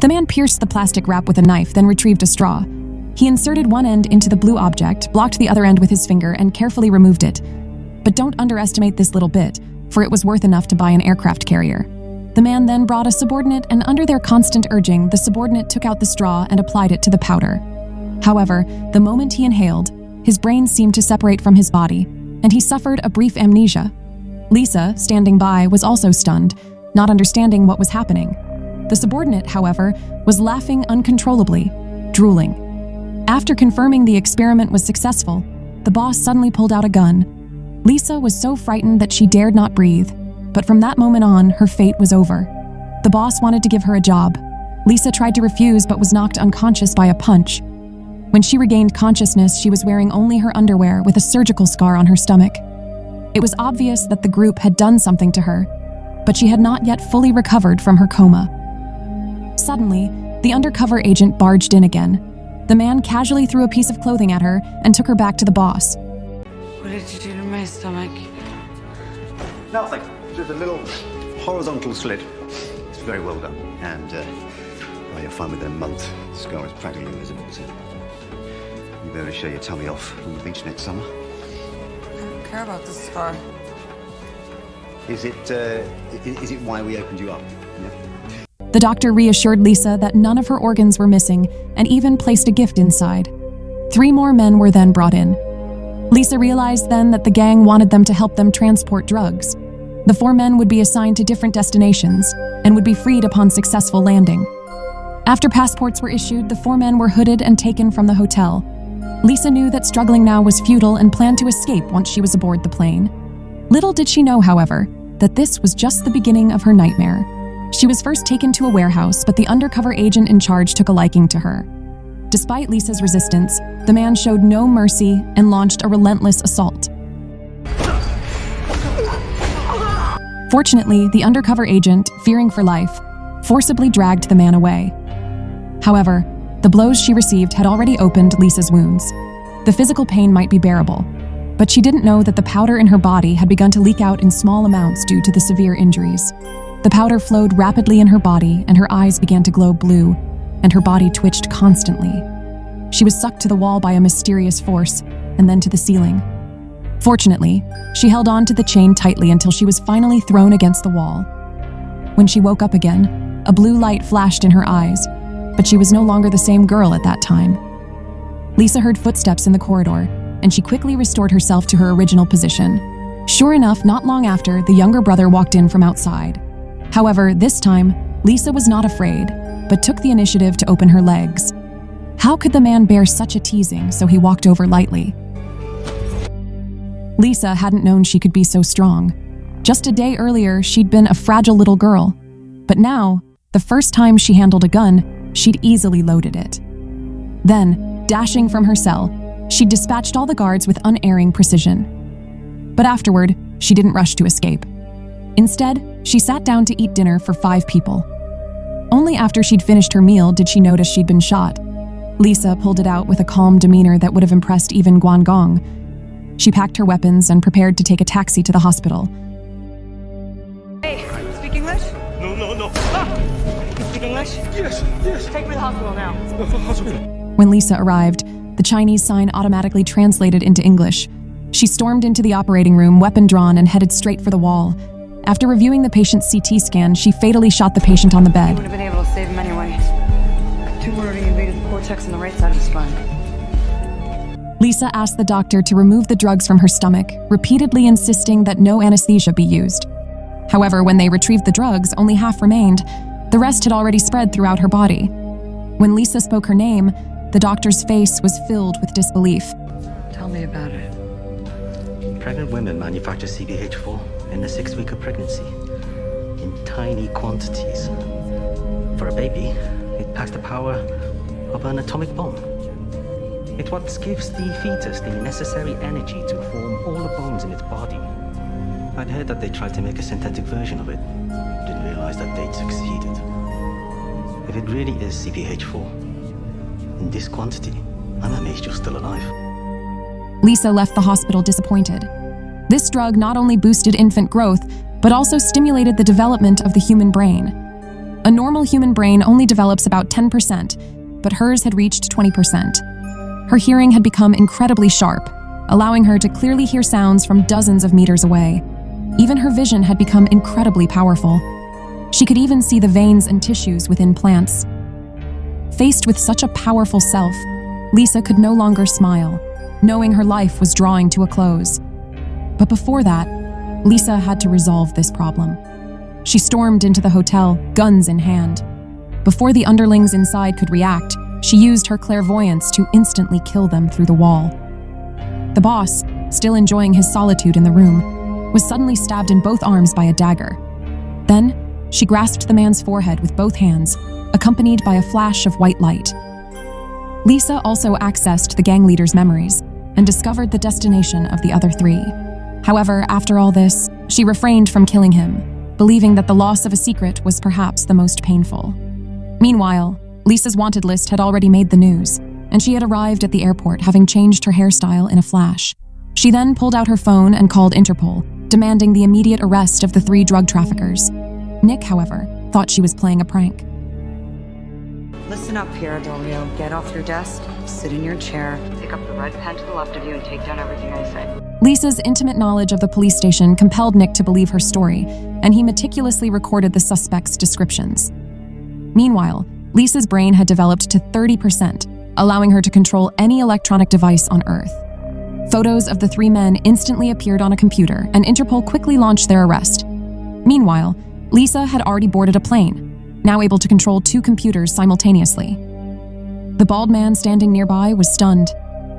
The man pierced the plastic wrap with a knife, then retrieved a straw. He inserted one end into the blue object, blocked the other end with his finger, and carefully removed it. But don't underestimate this little bit, for it was worth enough to buy an aircraft carrier. The man then brought a subordinate, and under their constant urging, the subordinate took out the straw and applied it to the powder. However, the moment he inhaled, his brain seemed to separate from his body, and he suffered a brief amnesia. Lisa, standing by, was also stunned, not understanding what was happening. The subordinate, however, was laughing uncontrollably, drooling. After confirming the experiment was successful, the boss suddenly pulled out a gun. Lisa was so frightened that she dared not breathe, but from that moment on, her fate was over. The boss wanted to give her a job. Lisa tried to refuse but was knocked unconscious by a punch. When she regained consciousness, she was wearing only her underwear with a surgical scar on her stomach. It was obvious that the group had done something to her, but she had not yet fully recovered from her coma. Suddenly, the undercover agent barged in again. The man casually threw a piece of clothing at her and took her back to the boss. What did you do to my stomach? Nothing. Just a little horizontal slit. It's very well done. And, well, you're fine within a month. The scar is practically invisible, isn't it? You better show your tummy off on the beach next summer. I don't care about this scar. Is it why we opened you up? Yeah? The doctor reassured Lisa that none of her organs were missing and even placed a gift inside. 3 more men were then brought in. Lisa realized then that the gang wanted them to help them transport drugs. The 4 men would be assigned to different destinations and would be freed upon successful landing. After passports were issued, the 4 men were hooded and taken from the hotel. Lisa knew that struggling now was futile and planned to escape once she was aboard the plane. Little did she know, however, that this was just the beginning of her nightmare. She was first taken to a warehouse, but the undercover agent in charge took a liking to her. Despite Lisa's resistance, the man showed no mercy and launched a relentless assault. Fortunately, the undercover agent, fearing for life, forcibly dragged the man away. However, the blows she received had already opened Lisa's wounds. The physical pain might be bearable, but she didn't know that the powder in her body had begun to leak out in small amounts due to the severe injuries. The powder flowed rapidly in her body, and her eyes began to glow blue, and her body twitched constantly. She was sucked to the wall by a mysterious force, and then to the ceiling. Fortunately, she held on to the chain tightly until she was finally thrown against the wall. When she woke up again, a blue light flashed in her eyes, but she was no longer the same girl at that time. Lisa heard footsteps in the corridor, and she quickly restored herself to her original position. Sure enough, not long after, the younger brother walked in from outside. However, this time, Lisa was not afraid, but took the initiative to open her legs. How could the man bear such a teasing, so he walked over lightly? Lisa hadn't known she could be so strong. Just a day earlier, she'd been a fragile little girl. But now, the first time she handled a gun, she'd easily loaded it. Then, dashing from her cell, she dispatched all the guards with unerring precision. But afterward, she didn't rush to escape. Instead, she sat down to eat dinner for 5 people. Only after she'd finished her meal did she notice she'd been shot. Lisa pulled it out with a calm demeanor that would have impressed even Guangong. She packed her weapons and prepared to take a taxi to the hospital. Hey, speak English? No. You speak English? Yes. Take me to the hospital now. Hospital. When Lisa arrived, the Chinese sign automatically translated into English. She stormed into the operating room, weapon drawn, and headed straight for the wall. After reviewing the patient's CT scan, she fatally shot the patient on the You bed. would have been able to save him anyway. Tumor already invaded the cortex on the right side of the spine. Lisa asked the doctor to remove the drugs from her stomach, repeatedly insisting that no anesthesia be used. However, when they retrieved the drugs, only half remained. The rest had already spread throughout her body. When Lisa spoke her name, the doctor's face was filled with disbelief. Tell me about it. Pregnant women manufacture CBH4 in the 6th week of pregnancy, in tiny quantities. For a baby, it packs the power of an atomic bomb. It's what gives the fetus the necessary energy to form all the bones in its body. I'd heard that they tried to make a synthetic version of it. Didn't realize that they'd succeeded. If it really is CBH4, in this quantity, I'm amazed you're still alive. Lisa left the hospital disappointed. This drug not only boosted infant growth, but also stimulated the development of the human brain. A normal human brain only develops about 10%, but hers had reached 20%. Her hearing had become incredibly sharp, allowing her to clearly hear sounds from dozens of meters away. Even her vision had become incredibly powerful. She could even see the veins and tissues within plants. Faced with such a powerful self, Lisa could no longer smile, knowing her life was drawing to a close. But before that, Lisa had to resolve this problem. She stormed into the hotel, guns in hand. Before the underlings inside could react, she used her clairvoyance to instantly kill them through the wall. The boss, still enjoying his solitude in the room, was suddenly stabbed in both arms by a dagger. Then, she grasped the man's forehead with both hands, accompanied by a flash of white light. Lisa also accessed the gang leader's memories and discovered the destination of the other three. However, after all this, she refrained from killing him, believing that the loss of a secret was perhaps the most painful. Meanwhile, Lisa's wanted list had already made the news, and she had arrived at the airport having changed her hairstyle in a flash. She then pulled out her phone and called Interpol, demanding the immediate arrest of the 3 drug traffickers. Nick, however, thought she was playing a prank. Listen up, Pierre Dolio. Get off your desk, sit in your chair, pick up the red pen to the left of you, and take down everything I say. Lisa's intimate knowledge of the police station compelled Nick to believe her story, and he meticulously recorded the suspects' descriptions. Meanwhile, Lisa's brain had developed to 30%, allowing her to control any electronic device on Earth. Photos of the 3 men instantly appeared on a computer, and Interpol quickly launched their arrest. Meanwhile, Lisa had already boarded a plane, now able to control 2 computers simultaneously. The bald man standing nearby was stunned.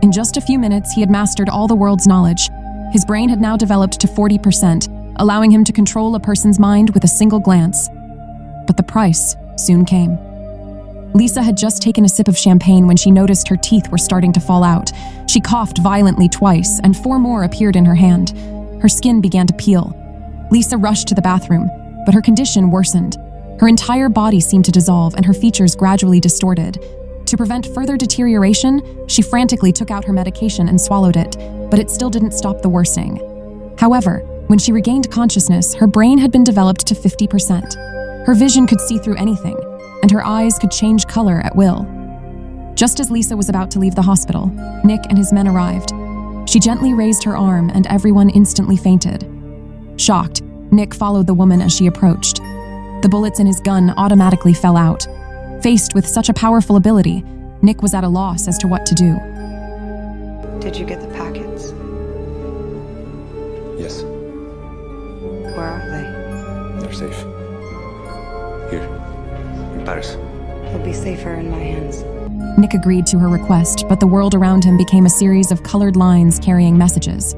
In just a few minutes, he had mastered all the world's knowledge. His brain had now developed to 40%, allowing him to control a person's mind with a single glance. But the price soon came. Lisa had just taken a sip of champagne when she noticed her teeth were starting to fall out. She coughed violently twice, and 4 more appeared in her hand. Her skin began to peel. Lisa rushed to the bathroom, but her condition worsened. Her entire body seemed to dissolve, and her features gradually distorted. To prevent further deterioration, she frantically took out her medication and swallowed it, but it still didn't stop the worsening. However, when she regained consciousness, her brain had been developed to 50%. Her vision could see through anything, and her eyes could change color at will. Just as Lisa was about to leave the hospital, Nick and his men arrived. She gently raised her arm, and everyone instantly fainted. Shocked, Nick followed the woman as she approached. The bullets in his gun automatically fell out. Faced with such a powerful ability, Nick was at a loss as to what to do. Did you get the packets? Yes, Where are they? they're safe. Here, in Paris. They'll be safer in my hands. Nick agreed to her request, but the world around him became a series of colored lines carrying messages.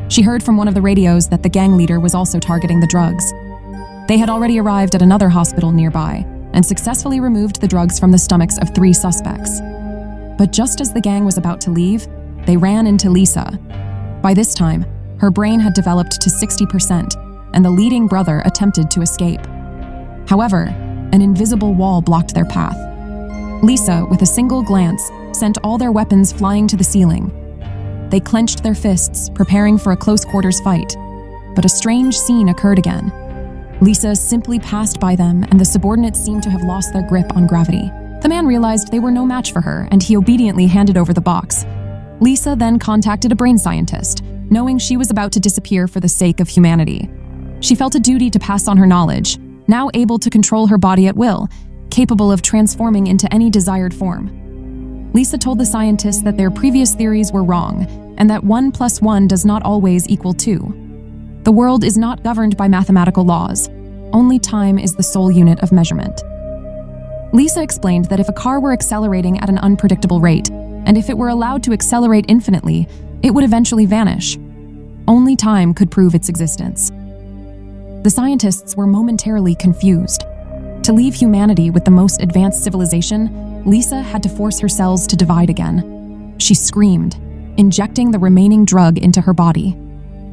She heard from one of the radios that the gang leader was also targeting the drugs. They had already arrived at another hospital nearby and successfully removed the drugs from the stomachs of 3 suspects. But just as the gang was about to leave, they ran into Lisa. By this time, her brain had developed to 60%, and the leading brother attempted to escape. However, an invisible wall blocked their path. Lisa, with a single glance, sent all their weapons flying to the ceiling. They clenched their fists, preparing for a close-quarters fight. But a strange scene occurred again. Lisa simply passed by them, and the subordinates seemed to have lost their grip on gravity. The man realized they were no match for her, and he obediently handed over the box. Lisa then contacted a brain scientist, knowing she was about to disappear for the sake of humanity. She felt a duty to pass on her knowledge, now able to control her body at will, capable of transforming into any desired form. Lisa told the scientists that their previous theories were wrong, and that 1 + 1 does not always equal 2. The world is not governed by mathematical laws. Only time is the sole unit of measurement. Lisa explained that if a car were accelerating at an unpredictable rate, and if it were allowed to accelerate infinitely, it would eventually vanish. Only time could prove its existence. The scientists were momentarily confused. To leave humanity with the most advanced civilization, Lisa had to force her cells to divide again. She screamed, injecting the remaining drug into her body.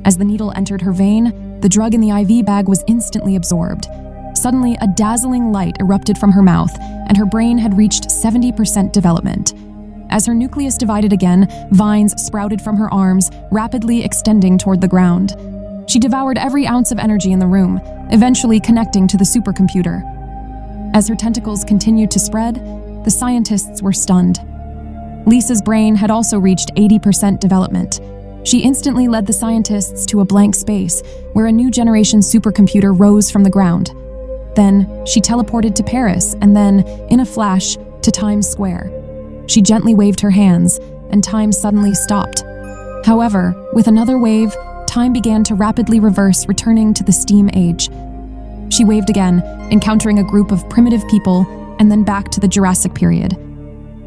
As the needle entered her vein, the drug in the IV bag was instantly absorbed. Suddenly, a dazzling light erupted from her mouth, and her brain had reached 70% development. As her nucleus divided again, vines sprouted from her arms, rapidly extending toward the ground. She devoured every ounce of energy in the room, eventually connecting to the supercomputer. As her tentacles continued to spread, the scientists were stunned. Lisa's brain had also reached 80% development. She instantly led the scientists to a blank space where a new generation supercomputer rose from the ground. Then, she teleported to Paris and then, in a flash, to Times Square. She gently waved her hands, and time suddenly stopped. However, with another wave, time began to rapidly reverse, returning to the steam age. She waved again, encountering a group of primitive people, and then back to the Jurassic period.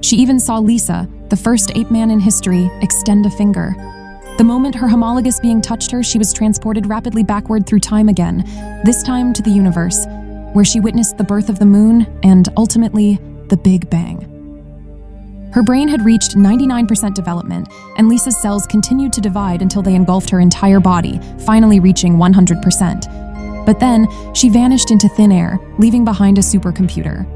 She even saw Lisa, the first ape man in history, extend a finger. The moment her homologous being touched her, she was transported rapidly backward through time again, this time to the universe, where she witnessed the birth of the moon and, ultimately, the Big Bang. Her brain had reached 99% development, and Lisa's cells continued to divide until they engulfed her entire body, finally reaching 100%. But then, she vanished into thin air, leaving behind a supercomputer.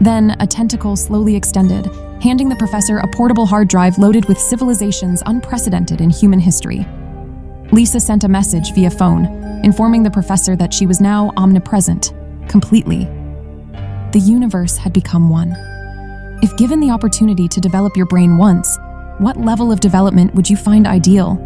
Then, a tentacle slowly extended, handing the professor a portable hard drive loaded with civilizations unprecedented in human history. Lisa sent a message via phone, informing the professor that she was now omnipresent, completely. The universe had become one. If given the opportunity to develop your brain once, what level of development would you find ideal?